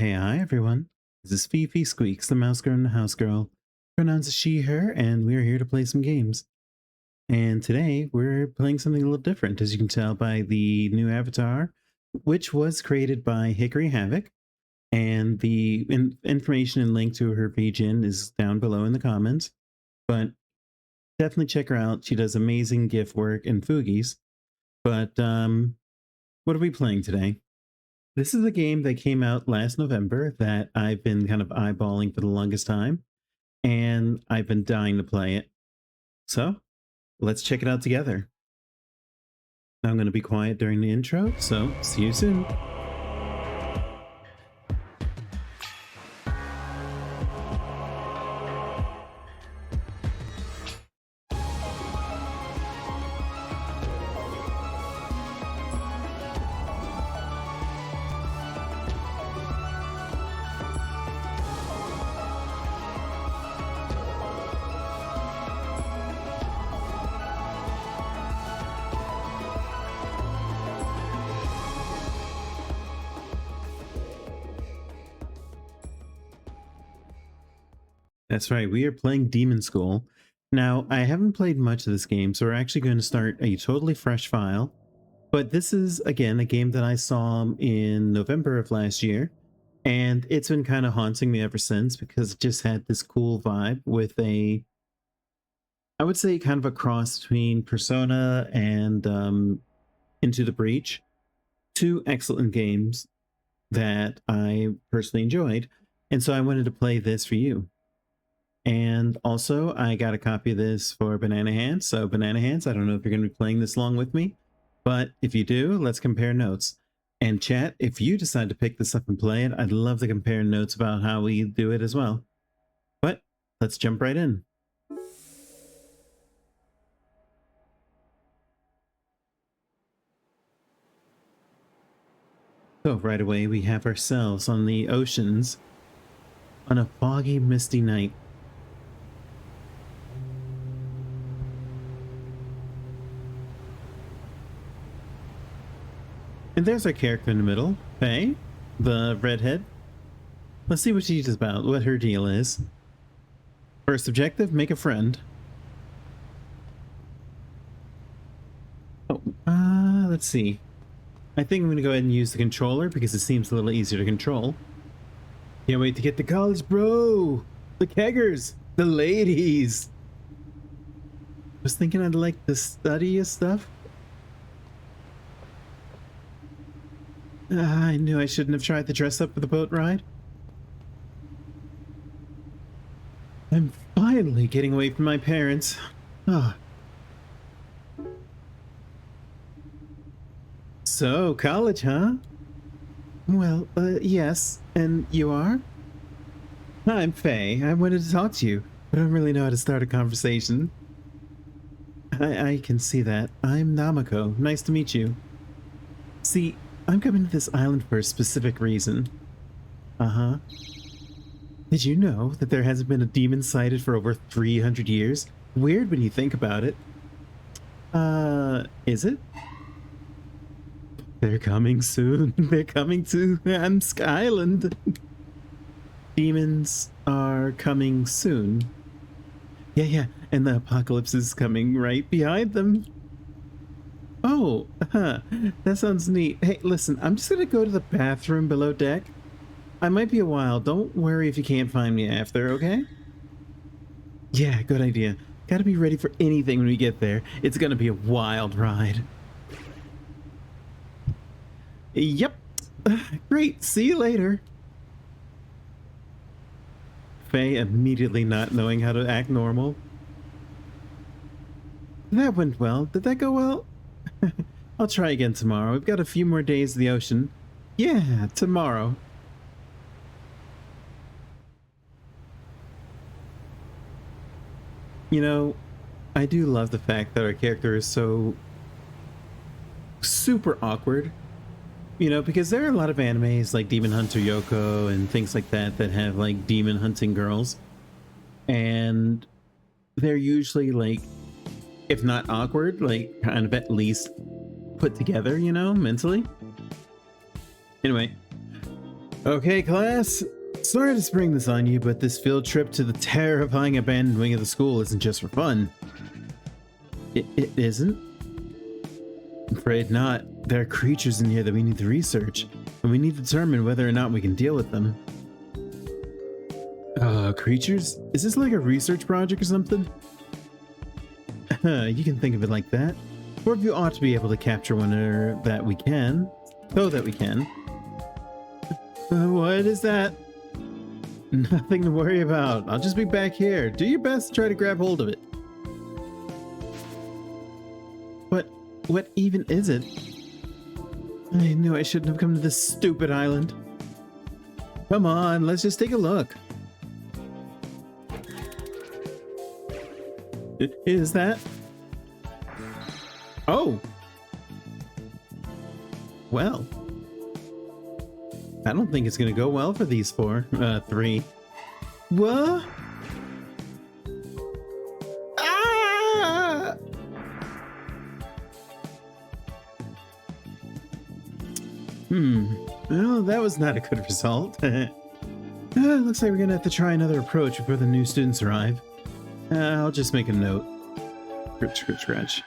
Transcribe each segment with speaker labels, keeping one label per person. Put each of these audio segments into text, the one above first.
Speaker 1: Hey, hi everyone. This is FifiSqueaks, the mouse girl and the house girl. Pronouns is she, her, and we are here to play some games. And today we're playing something a little different, as you can tell by the new avatar, which was created by Hickory Havoc. And the information and link to her vgen is down below in the comments. But definitely check her out. She does amazing GIF work and Foogies. But what are we playing today? This is a game that came out last November that I've been kind of eyeballing for the longest time, and I've been dying to play it. So let's check it out together. I'm going to be quiet during the intro, so see you soon. That's right, we are playing Demonschool. Now, I haven't played much of this game, so we're actually going to start a totally fresh file. But this is, again, a game that I saw in November of last year, and it's been kind of haunting me ever since because it just had this cool vibe with I would say kind of a cross between Persona and Into the Breach. Two excellent games that I personally enjoyed, and so I wanted to play this for you. And also, I got a copy of this for Banana Hands. So, Banana Hands, I don't know if you're going to be playing this along with me, but if you do, let's compare notes. And chat, if you decide to pick this up and play it, I'd love to compare notes about how we do it as well. But let's jump right in. So, right away, we have ourselves on the oceans on a foggy, misty night. And there's our character in the middle, Faye, the redhead. Let's see what she's about, what her deal is. First objective, make a friend. Oh, let's see. I think I'm going to go ahead and use the controller because it seems a little easier to control. Can't wait to get to college, bro! The keggers! The ladies! I was thinking I'd like to study stuff. I knew I shouldn't have tried to dress up for the boat ride. I'm finally getting away from my parents. Ah. So, college, huh? Well, yes. And you are? I'm Faye. I wanted to talk to you, but I don't really know how to start a conversation. I can see that. I'm Namako. Nice to meet you. See, I'm coming to this island for a specific reason. Uh-huh. Did you know that there hasn't been a demon sighted for over 300 years? Weird when you think about it. Is it? They're coming soon. They're coming to Amsk Island. Demons are coming soon. Yeah, and the apocalypse is coming right behind them. Oh, that sounds neat. Hey, listen, I'm just gonna go to the bathroom below deck. I might be a while. Don't worry if you can't find me after, okay? Yeah, good idea. Gotta be ready for anything when we get there. It's gonna be a wild ride. Yep. Great, see you later. Faye immediately not knowing how to act normal. That went well. Did that go well? I'll try again tomorrow. We've got a few more days of the ocean. Yeah, tomorrow. You know, I do love the fact that our character is so super awkward. You know, because there are a lot of animes like Demon Hunter Yoko and things like that that have like demon hunting girls. And they're usually like, if not awkward, like kind of at least put together, you know, mentally. Anyway, Okay, class. Sorry to spring this on you, but this field trip to the terrifying abandoned wing of the school isn't just for fun. It isn't? I'm afraid not. There are creatures in here that we need to research, and we need to determine whether or not we can deal with them. Creatures? Is this like a research project or something? You can think of it like that. Or you ought to be able to capture one that we can. So that we can. What is that? Nothing to worry about. I'll just be back here. Do your best to try to grab hold of it. What even is it? I knew I shouldn't have come to this stupid island. Come on, let's just take a look. Is that? Oh. Well. I don't think it's gonna go well for these three. What? Ah! Well, that was not a good result. Looks like we're gonna have to try another approach before the new students arrive. I'll just make a note. Scratch.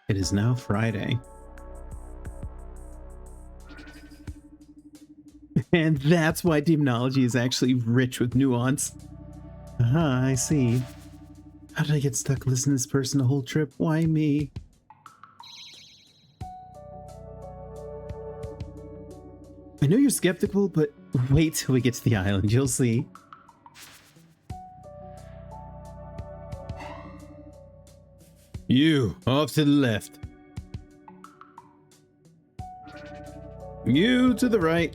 Speaker 1: It is now Friday. And that's why demonology is actually rich with nuance. I see. How did I get stuck listening to this person the whole trip? Why me? I know you're skeptical, but wait till we get to the island. You'll see. You, off to the left. You to the right.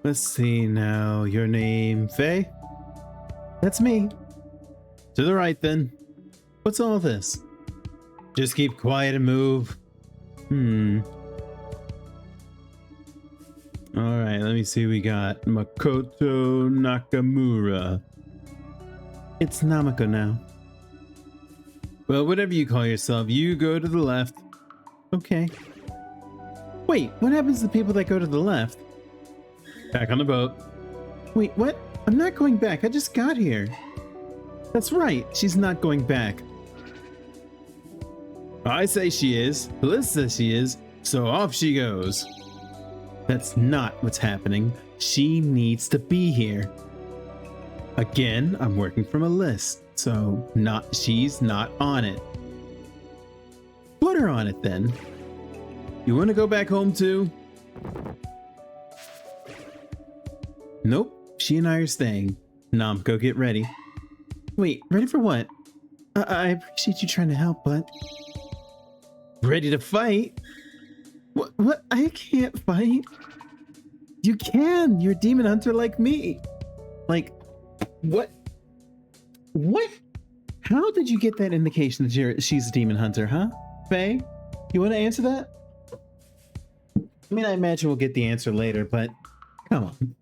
Speaker 1: Let's see now. Your name, Faye? That's me. To the right, then. What's all this? Just keep quiet and move. Alright, let me see. We got Makoto Nakamura. It's Namako now. Well, whatever you call yourself, you go to the left. Okay. Wait, what happens to the people that go to the left? Back on the boat. Wait, what? I'm not going back. I just got here. That's right. She's not going back. I say she is. Liz says she is. So off she goes. That's not what's happening. She needs to be here. Again, I'm working from a list. So she's not on it. Put her on it then. You want to go back home too? Nope, she and I are staying. Namco, get ready. Wait, ready for what? I appreciate you trying to help, but... Ready to fight? What? I can't fight. You can! You're a demon hunter like me. Like, what? What? How did you get that indication that she's a demon hunter, huh? Faye, you want to answer that? I mean, I imagine we'll get the answer later, but come on.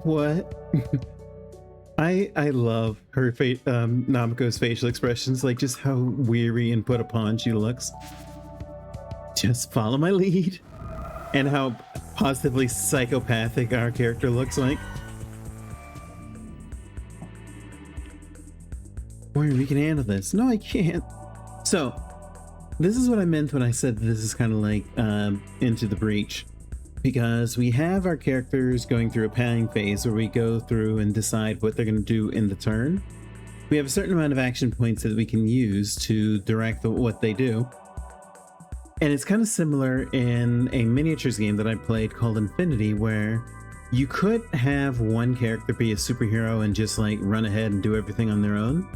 Speaker 1: What? I love her Namako's facial expressions, like just how weary and put upon she looks. Just follow my lead. And how positively psychopathic our character looks like. Where we can handle this. No, I can't. So, this is what I meant when I said this is kind of like Into the Breach. Because we have our characters going through a planning phase where we go through and decide what they're going to do in the turn. We have a certain amount of action points that we can use to direct what they do. And it's kind of similar in a miniatures game that I played called Infinity, where you could have one character be a superhero and just like run ahead and do everything on their own.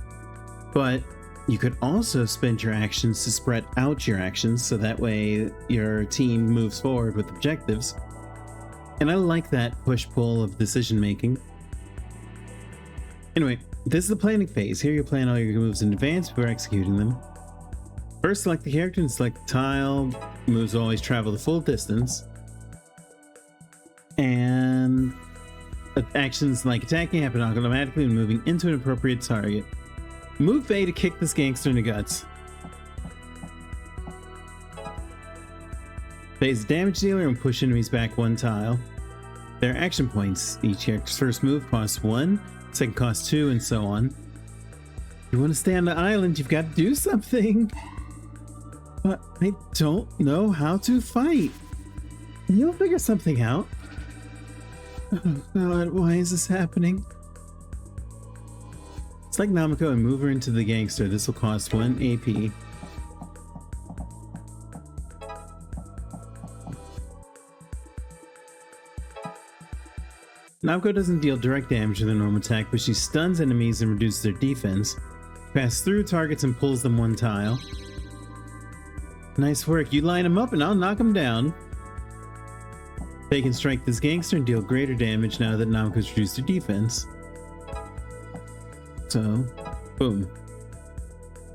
Speaker 1: But you could also spend your actions to spread out your actions so that way your team moves forward with objectives. And I like that push-pull of decision making. Anyway, this is the planning phase. Here you plan all your moves in advance before executing them. First, select the character and select the tile. Moves always travel the full distance. And actions like attacking happen automatically when moving into an appropriate target. Move Faye to kick this gangster in the guts. Faye's a damage dealer and push enemies back 1 tile. There are action points. Each character's first move costs 1, second costs 2, and so on. If you want to stay on the island, you've got to do something. But I don't know how to fight. You'll figure something out. Oh God, why is this happening? Select Namiko and move her into the gangster. This will cost 1 AP. Namiko doesn't deal direct damage with a normal attack, but she stuns enemies and reduces their defense. Passes through targets and pulls them 1 tile. Nice work. You line them up and I'll knock them down. They can strike this gangster and deal greater damage now that Namiko's reduced their defense. So, boom.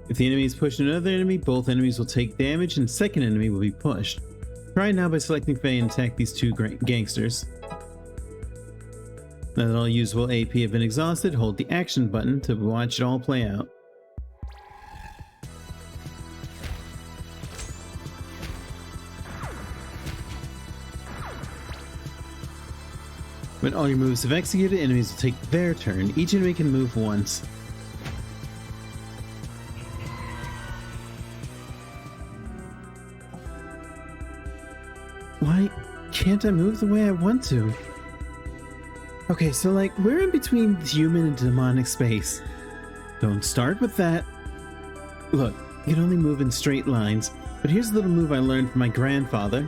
Speaker 1: If the enemy is pushing another enemy, both enemies will take damage and the second enemy will be pushed. Try it now by selecting Faye and attack these 2 gangsters. Now that all usable AP have been exhausted, hold the action button to watch it all play out. When all your moves have executed, enemies will take their turn. Each enemy can move once. Why can't I move the way I want to? Okay, so like, we're in between human and demonic space. Don't start with that. Look, you can only move in straight lines, but here's a little move I learned from my grandfather.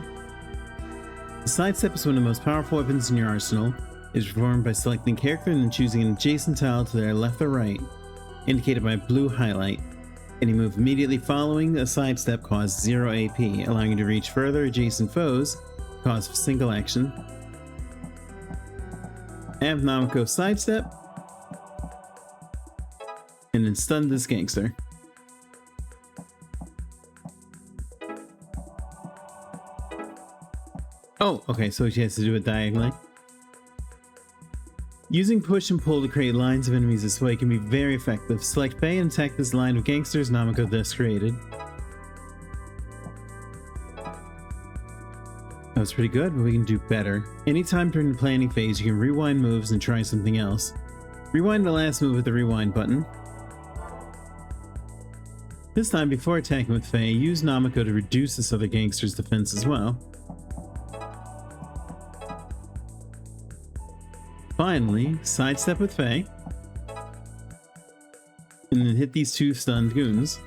Speaker 1: The sidestep is one of the most powerful weapons in your arsenal. It is performed by selecting character and then choosing an adjacent tile to their left or right, indicated by a blue highlight. Any move immediately following a sidestep costs 0 AP, allowing you to reach further adjacent foes, cost of a single action. Have Namiko sidestep, and then stun this gangster. Oh, okay, so she has to do it diagonally. Using push and pull to create lines of enemies this way can be very effective. Select Faye and attack this line of gangsters Namiko thus created. That was pretty good, but we can do better. Anytime during the planning phase, you can rewind moves and try something else. Rewind the last move with the rewind button. This time, before attacking with Faye, use Namiko to reduce this other gangster's defense as well. Finally, sidestep with Faye. And then hit these 2 stunned goons.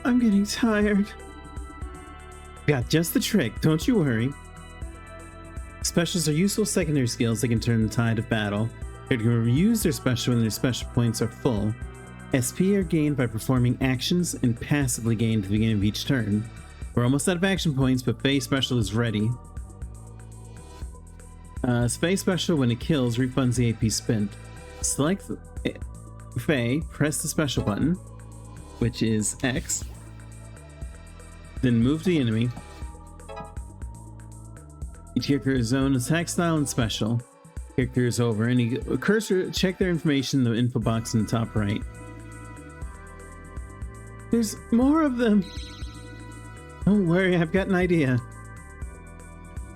Speaker 1: I'm getting tired. Got just the trick, don't you worry. Specials are useful secondary skills that can turn the tide of battle. They can reuse their special when their special points are full. SP are gained by performing actions and passively gained at the beginning of each turn. We're almost out of action points, but Faye's special is ready. Faye's special, when it kills, refunds the AP spent. Select Faye, press the special button, which is X. Then move the enemy. Each character has his own attack style and special. Character is over. Any cursor, check their information in the info box in the top right. There's more of them. Don't worry, I've got an idea.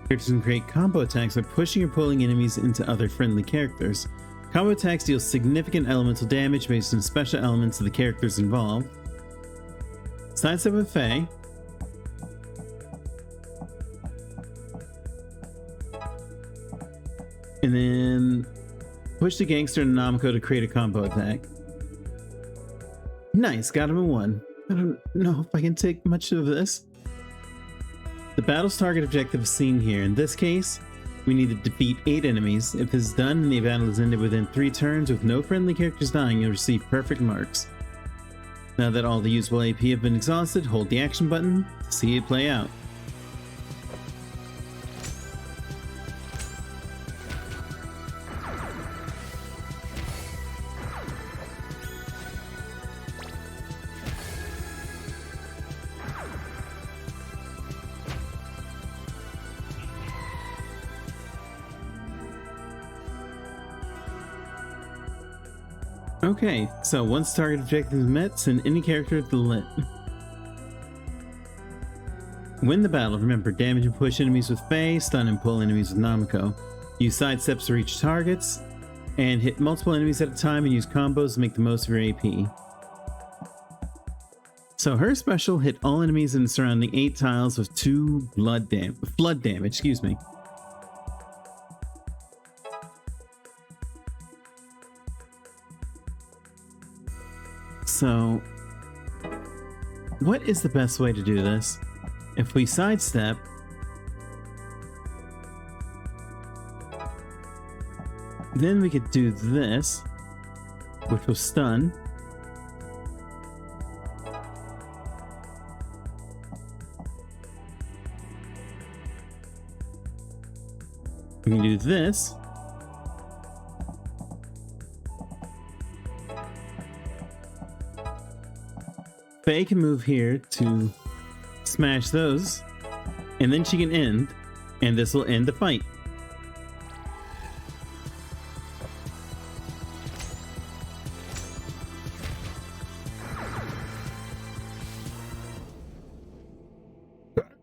Speaker 1: Characters can create combo attacks by pushing or pulling enemies into other friendly characters. Combo attacks deal significant elemental damage based on special elements of the characters involved. Sidestep with Faye. And then push the gangster and Namiko to create a combo attack. Nice, got him in 1. I don't know if I can take much of this. The battle's target objective is seen here. In this case, we need to defeat 8 enemies. If this is done and the battle is ended within 3 turns with no friendly characters dying, you'll receive perfect marks. Now that all the usable AP have been exhausted, hold the action button to see it play out. Okay, so once target objective is met, send any character to the lit. Win the battle. Remember, damage and push enemies with Faye, stun and pull enemies with Namiko. Use sidesteps to reach targets, and hit multiple enemies at a time and use combos to make the most of your AP. So her special hit all enemies in the surrounding 8 tiles with 2 flood damage, excuse me. So, what is the best way to do this? If we sidestep, then we could do this, which will stun. We can do this. Faye can move here to smash those, and then she can end, and this will end the fight.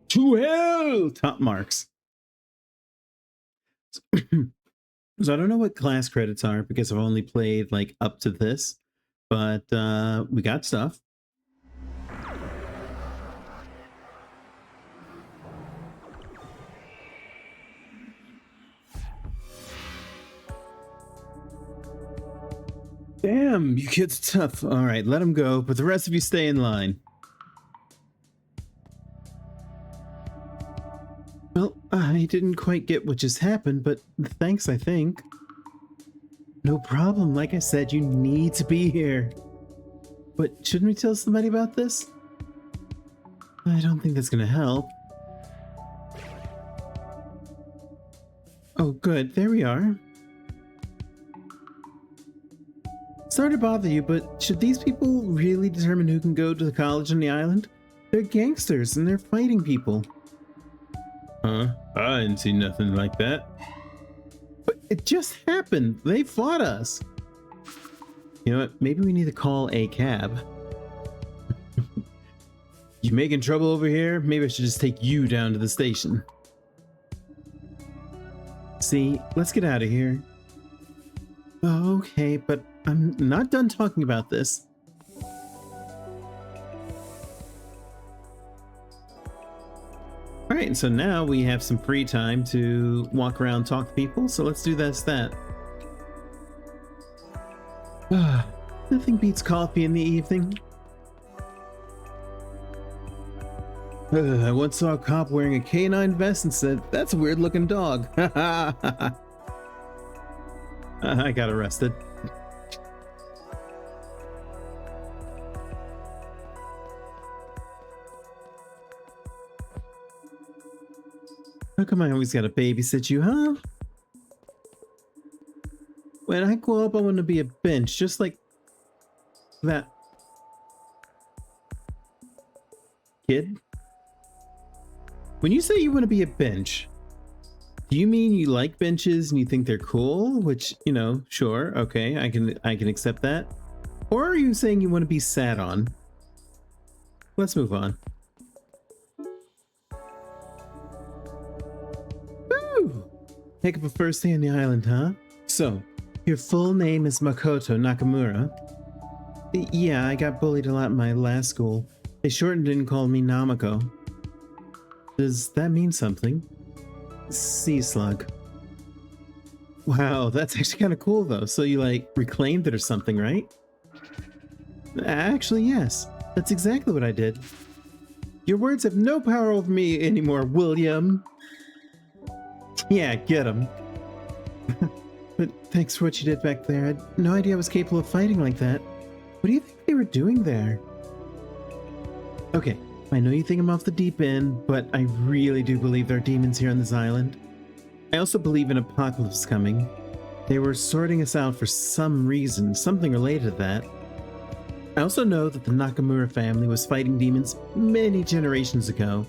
Speaker 1: To hell! Top marks. So I don't know what class credits are because I've only played like up to this, but we got stuff. Damn, you kids are tough. All right, let them go, but the rest of you stay in line. Well, I didn't quite get what just happened, but thanks, I think. No problem. Like I said, you need to be here. But shouldn't we tell somebody about this? I don't think that's gonna help. Oh, good. There we are. Sorry to bother you, but should these people really determine who can go to the college on the island? They're gangsters and they're fighting people. Huh? I didn't see nothing like that. But it just happened. They fought us. You know what? Maybe we need to call a cab. You making trouble over here? Maybe I should just take you down to the station. See, let's get out of here. Okay, but I'm not done talking about this. Alright, so now we have some free time to walk around, talk to people, so let's do that. Nothing beats coffee in the evening. I once saw a cop wearing a canine vest and said, "That's a weird looking dog." I got arrested. How come I always gotta babysit you, huh? When I grow up, I want to be a bench, just like that kid. When you say you want to be a bench, do you mean you like benches and you think they're cool? Which, you know, sure, okay, I can accept that. Or are you saying you want to be sat on? Let's move on. Woo! Heck of a first day on the island, huh? So, your full name is Makoto Nakamura. Yeah, I got bullied a lot in my last school. They shortened it and called me Namiko. Does that mean something? Sea slug. Wow, that's actually kind of cool though. So you like reclaimed it or something, right? Actually, yes. That's exactly what I did. Your words have no power over me anymore, William. Yeah, get him. But thanks for what you did back there. I had no idea I was capable of fighting like that. What do you think they were doing there? Okay, I know you think I'm off the deep end, but I really do believe there are demons here on this island. I also believe an apocalypse coming. They were sorting us out for some reason, something related to that. I also know that the Nakamura family was fighting demons many generations ago.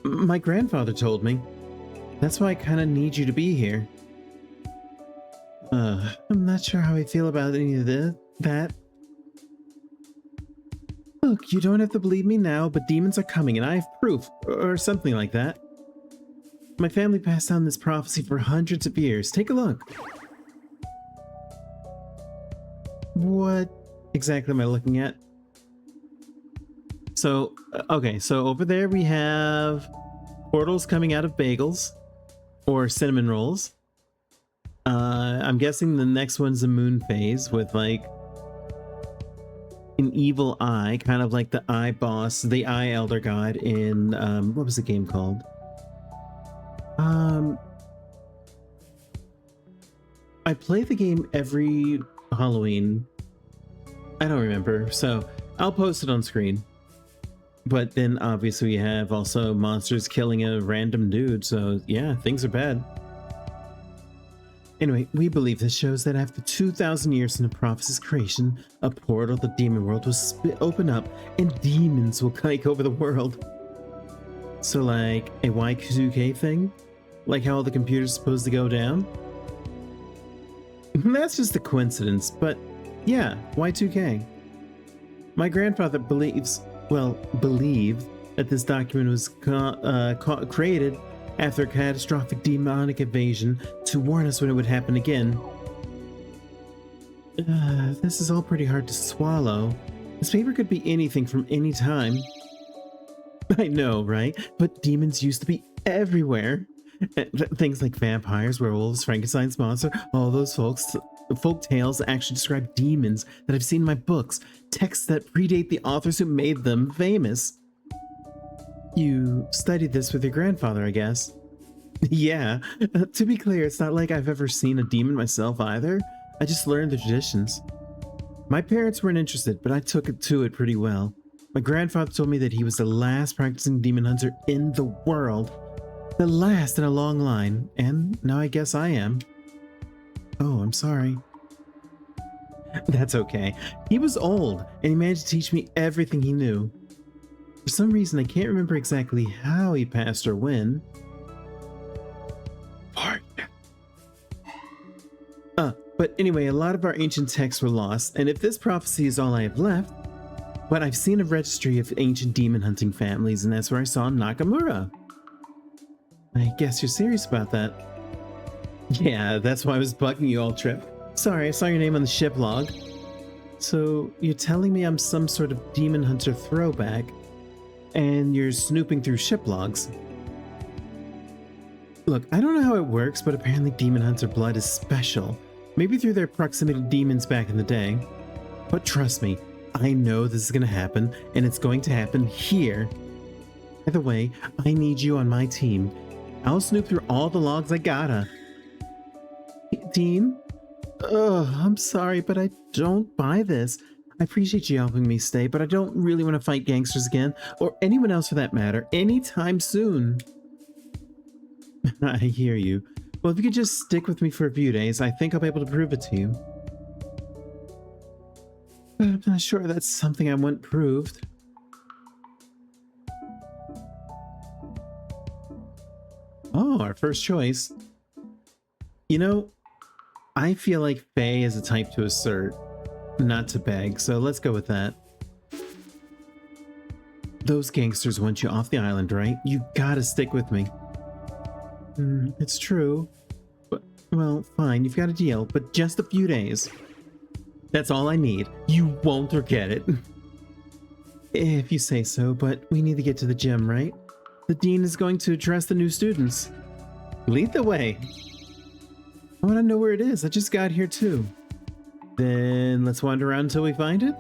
Speaker 1: My grandfather told me. That's why I kind of need you to be here. I'm not sure how I feel about any of that. Look, you don't have to believe me now, but demons are coming and I have proof, or something like that. My family passed down this prophecy for hundreds of years. Take a look. What exactly am I looking at? So, okay, so over there we have portals coming out of bagels or cinnamon rolls. I'm guessing the next one's a moon phase with like an evil eye, kind of like the eye boss, the eye elder god in what was the game called? I play the game every Halloween. I don't remember, so I'll post it on screen. But then obviously we have also monsters killing a random dude, so yeah, things are bad. Anyway, we believe this shows that after 2,000 years from the prophecy's creation, a portal to the demon world will open up and demons will take over the world. So like a Y2K thing? Like how all the computers are supposed to go down? That's just a coincidence, but yeah, Y2K. My grandfather believed that this document was created after a catastrophic demonic invasion to warn us when it would happen again. This is all pretty hard to swallow. This paper could be anything from any time. I know, right? But demons used to be everywhere. Things like vampires, werewolves, Frankenstein's monster, all those folk tales actually describe demons that I've seen in my books, texts that predate the authors who made them famous. You studied this with your grandfather, I guess. Yeah, to be clear, it's not like I've ever seen a demon myself either. I just learned the traditions. My parents weren't interested, but I took to it pretty well. My grandfather told me that he was the last practicing demon hunter in the world. The last in a long line, and now I guess I am. Oh, I'm sorry. That's okay. He was old, and he managed to teach me everything he knew. For some reason, I can't remember exactly how he passed or when. But anyway, a lot of our ancient texts were lost, and if this prophecy is all I have left, but I've seen a registry of ancient demon hunting families, and that's where I saw Nakamura. I guess you're serious about that. Yeah, that's why I was bugging you all trip. Sorry, I saw your name on the ship log. So, you're telling me I'm some sort of demon hunter throwback, and you're snooping through ship logs. Look, I don't know how it works, but apparently demon hunter blood is special. Maybe through their proximity to demons back in the day. But trust me, I know this is going to happen, and it's going to happen here. Either way, I need you on my team. I'll snoop through all the logs I gotta. Team? Ugh, I'm sorry, but I don't buy this. I appreciate you helping me stay, but I don't really want to fight gangsters again, or anyone else for that matter, anytime soon. I hear you. Well, if you could just stick with me for a few days, I think I'll be able to prove it to you. But I'm not sure that's something I want proved. Oh, our first choice. You know, I feel like Faye is a type to assert, not to beg, so let's go with that. Those gangsters want you off the island, right? You gotta stick with me. It's true. But, well, fine, you've got a deal, but just a few days. That's all I need. You won't regret it. If you say so, but we need to get to the gym, right? The dean is going to address the new students. Lead the way. I want to know where it is. I just got here too. Then let's wander around until we find it.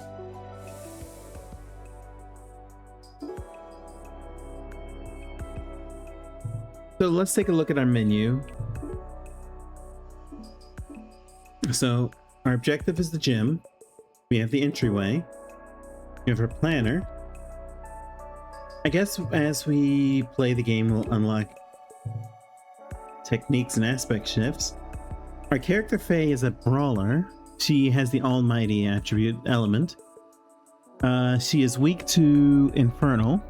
Speaker 1: So let's take a look at our menu. So our objective is the gym. We have the entryway. We have our planner. I guess as we play the game, we'll unlock techniques and aspect shifts. Our character Faye is a brawler. She has the almighty attribute element. She is weak to infernal.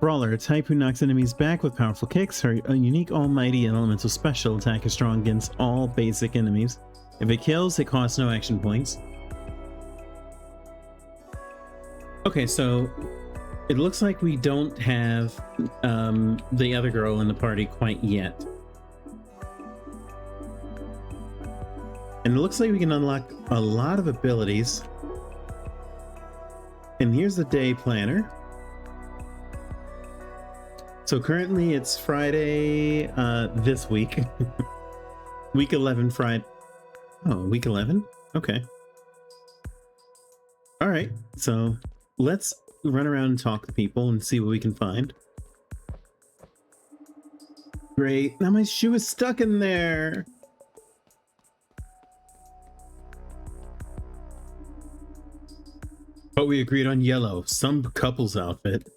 Speaker 1: Brawler, a type who knocks enemies back with powerful kicks. Her unique almighty and elemental special attack is strong against all basic enemies. If it kills, it costs no action points. Okay, so it looks like we don't have the other girl in the party quite yet. And it looks like we can unlock a lot of abilities. And here's the day planner. So currently it's Friday this week. Week 11 Friday. Oh, week 11? Okay. All right, so let's run around and talk to people and see what we can find. Great, now my shoe is stuck in there. But we agreed on yellow, some couple's outfit.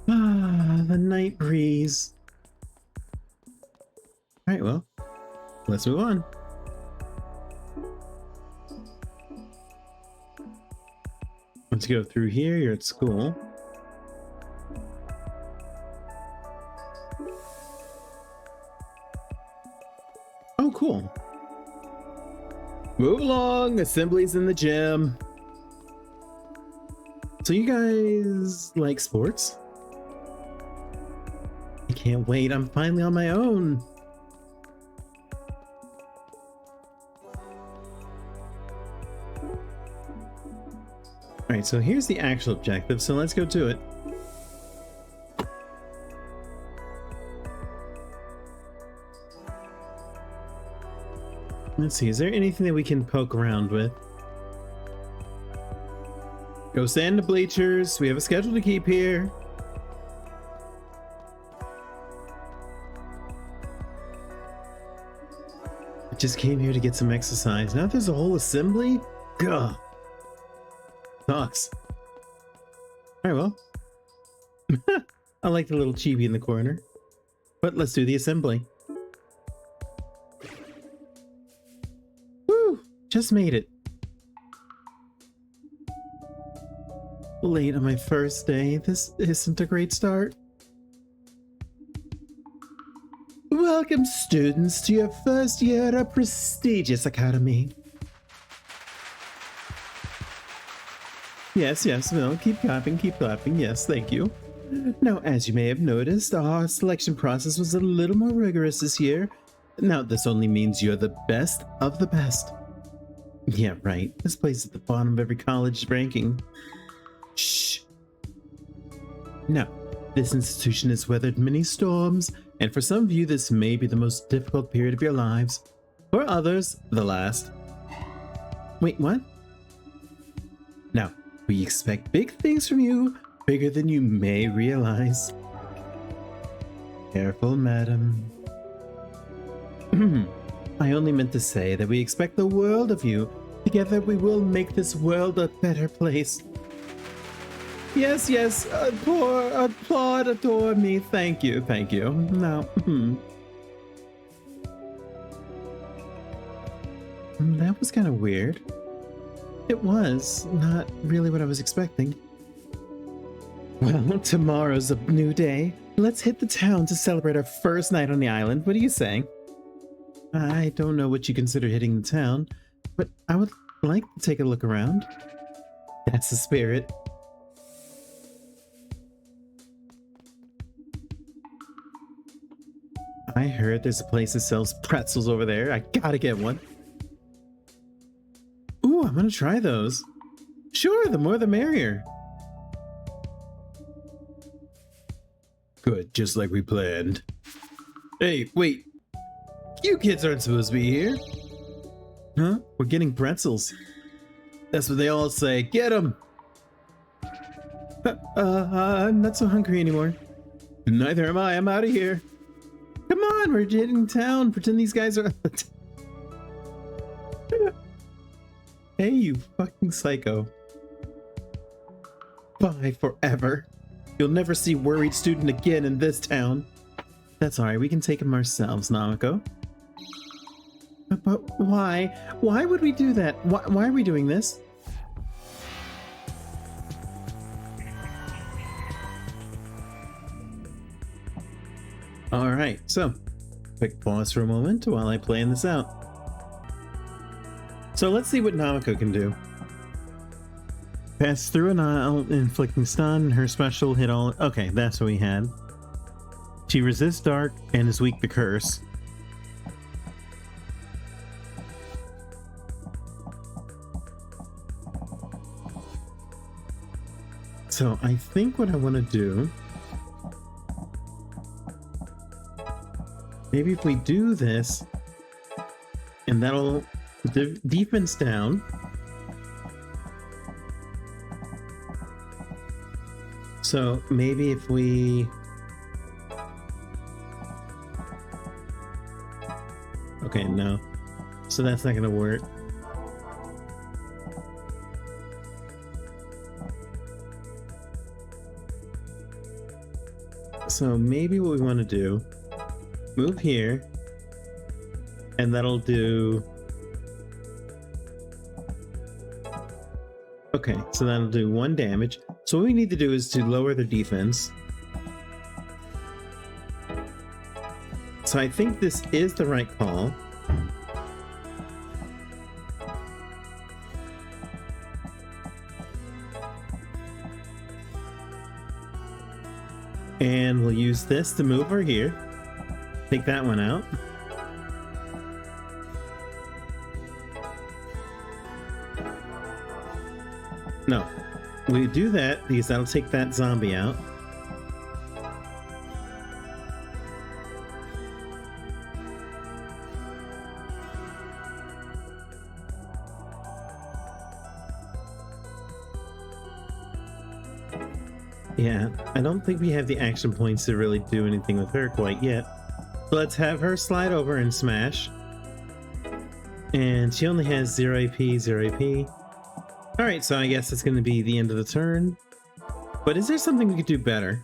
Speaker 1: Ah, the night breeze. All right, well, let's move on. Let's go through here. You're at school. Oh, cool. Move along. Assembly's in the gym. So you guys like sports? I can't wait. I'm finally on my own. All right, so here's the actual objective. So let's go to it. Let's see, is there anything that we can poke around with? Go stand in the bleachers. We have a schedule to keep here. I just came here to get some exercise. Now there's a whole assembly? Gah. Sucks. Alright, well. I like the little chibi in the corner. But let's do the assembly. Woo! Just made it. Late on my first day. This isn't a great start. Welcome, students, to your first year at a prestigious academy. Yes, well, keep clapping, yes, thank you. Now, as you may have noticed, our selection process was a little more rigorous this year. Now, this only means you're the best of the best. Yeah, right, this place is at the bottom of every college ranking. Shh. Now, this institution has weathered many storms, and for some of you, this may be the most difficult period of your lives. For others, the last. Wait, what? Now, we expect big things from you, bigger than you may realize. Careful, madam. I only meant to say that we expect the world of you. Together we will make this world a better place. Yes, applaud, adore me. Thank you. Now, that was kind of weird. It was not really what I was expecting. Well, tomorrow's a new day. Let's hit the town to celebrate our first night on the island. What are you saying? I don't know what you consider hitting the town, but I would like to take a look around. That's the spirit. I heard there's a place that sells pretzels over there. I gotta get one. Ooh, I'm gonna try those. Sure, the more the merrier. Good, just like we planned. Hey, wait. You kids aren't supposed to be here. Huh? We're getting pretzels. That's what they all say. Get them! I'm not so hungry anymore. Neither am I. I'm out of here. Come on, we're hitting town. Pretend these guys are... Hey, you fucking psycho. Bye forever. You'll never see worried student again in this town. That's alright, we can take him ourselves, Namako. But why? Why would we do that? Why are we doing this? Alright, so quick pause for a moment while I plan this out. So let's see what Namiko can do. Pass through an aisle, inflicting stun. Her special hit all... Okay, that's what we had. She resists dark and is weak to curse. So I think what I want to do... Maybe if we do this, and that'll defense down. So maybe if we... Okay, no. So that's not going to work. So maybe what we want to do, move here, and that'll do... Okay, so that'll do 1 damage. So what we need to do is to lower the defense. So I think this is the right call. And we'll use this to move her here. Take that one out. No, we do that because that'll take that zombie out. Yeah, I don't think we have the action points to really do anything with her quite yet. So let's have her slide over and smash. And she only has 0 AP, 0 AP. Alright, so I guess it's going to be the end of the turn. But is there something we could do better?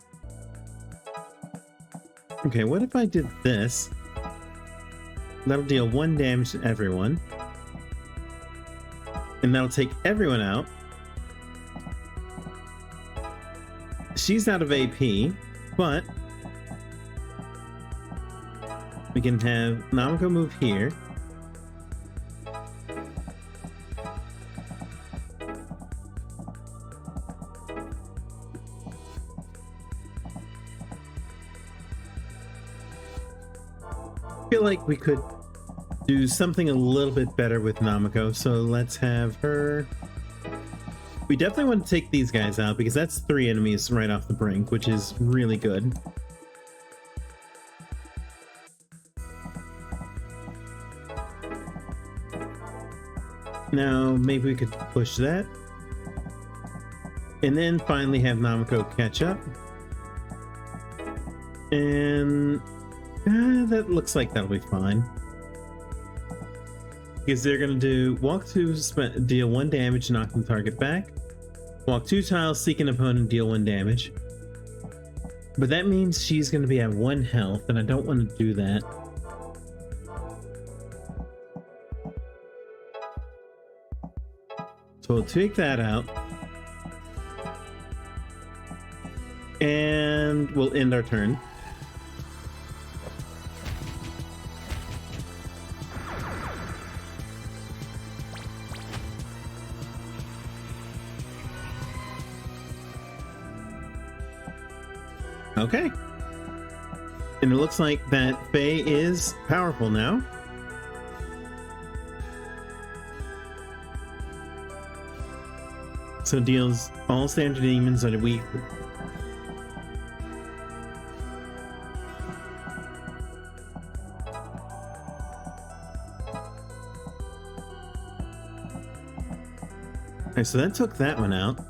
Speaker 1: Okay, what if I did this? That'll deal 1 damage to everyone. And that'll take everyone out. She's out of AP, but we can have Namiko move here. I feel like we could do something a little bit better with Namiko, so let's have her... We definitely want to take these guys out because that's 3 enemies right off the brink, which is really good. Now, maybe we could push that. And then finally have Namiko catch up. And that looks like that'll be fine. Because they're going to do walk 2, deal 1 damage, knock the target back. Walk 2 tiles, seek an opponent, deal 1 damage. But that means she's going to be at 1 health, and I don't want to do that. So we'll take that out. And we'll end our turn. Okay. And it looks like that Faye is powerful now. So deals all standard demons on a week. Okay, so that took that one out.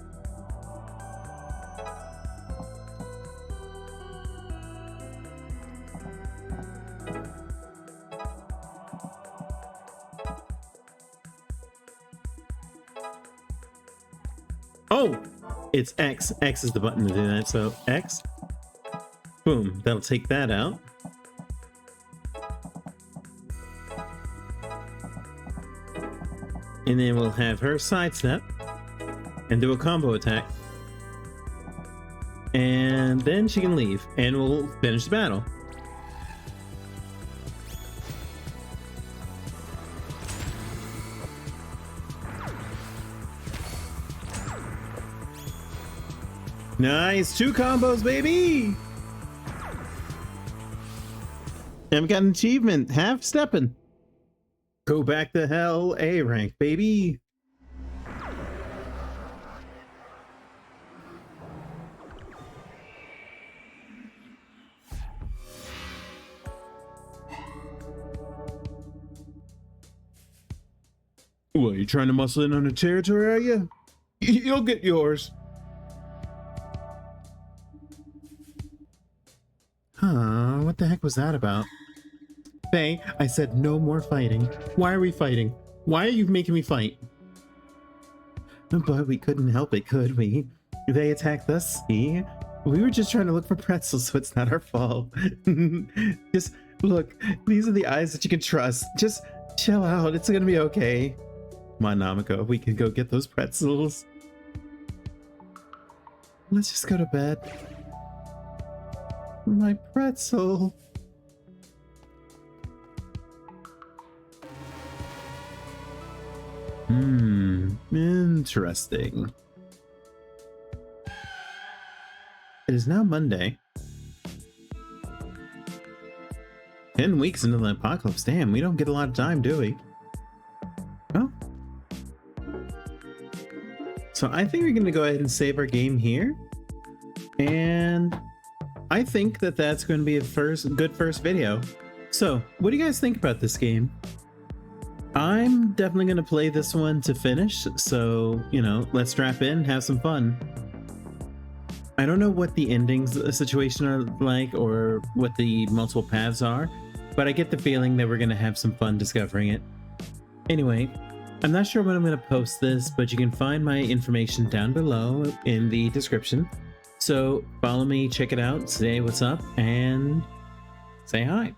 Speaker 1: Oh, it's X. X is the button to do that. So X, boom, that'll take that out. And then we'll have her sidestep and do a combo attack. And then she can leave and we'll finish the battle. Nice, 2 combos, baby. And we got an achievement, half stepping. Go back to hell, A rank, baby. What, you trying to muscle in on the territory, are you? You'll get yours. Huh, what the heck was that about? Faye, I said no more fighting. Why are we fighting? Why are you making me fight? But we couldn't help it, could we? They attacked us, see? We were just trying to look for pretzels, so it's not our fault. Just look, these are the eyes that you can trust. Just chill out, it's gonna be okay. Come on, Namiko, we can go get those pretzels. Let's just go to bed. My pretzel. Interesting. It is now Monday. 10 weeks into the apocalypse. Damn, we don't get a lot of time, do we? Oh. So I think we're going to go ahead and save our game here. And I think that that's going to be a good first video. So what do you guys think about this game? I'm definitely going to play this one to finish. So, you know, let's strap in, have some fun. I don't know what the endings situation are like or what the multiple paths are, but I get the feeling that we're going to have some fun discovering it. Anyway, I'm not sure when I'm going to post this, but you can find my information down below in the description. So follow me, check it out, say what's up, and say hi.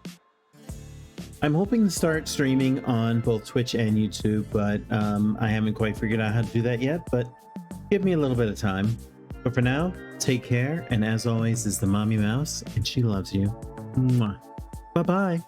Speaker 1: I'm hoping to start streaming on both Twitch and YouTube, but I haven't quite figured out how to do that yet, but give me a little bit of time. But for now, take care, and as always, is the Mommy Mouse, and she loves you. Mwah. Bye-bye.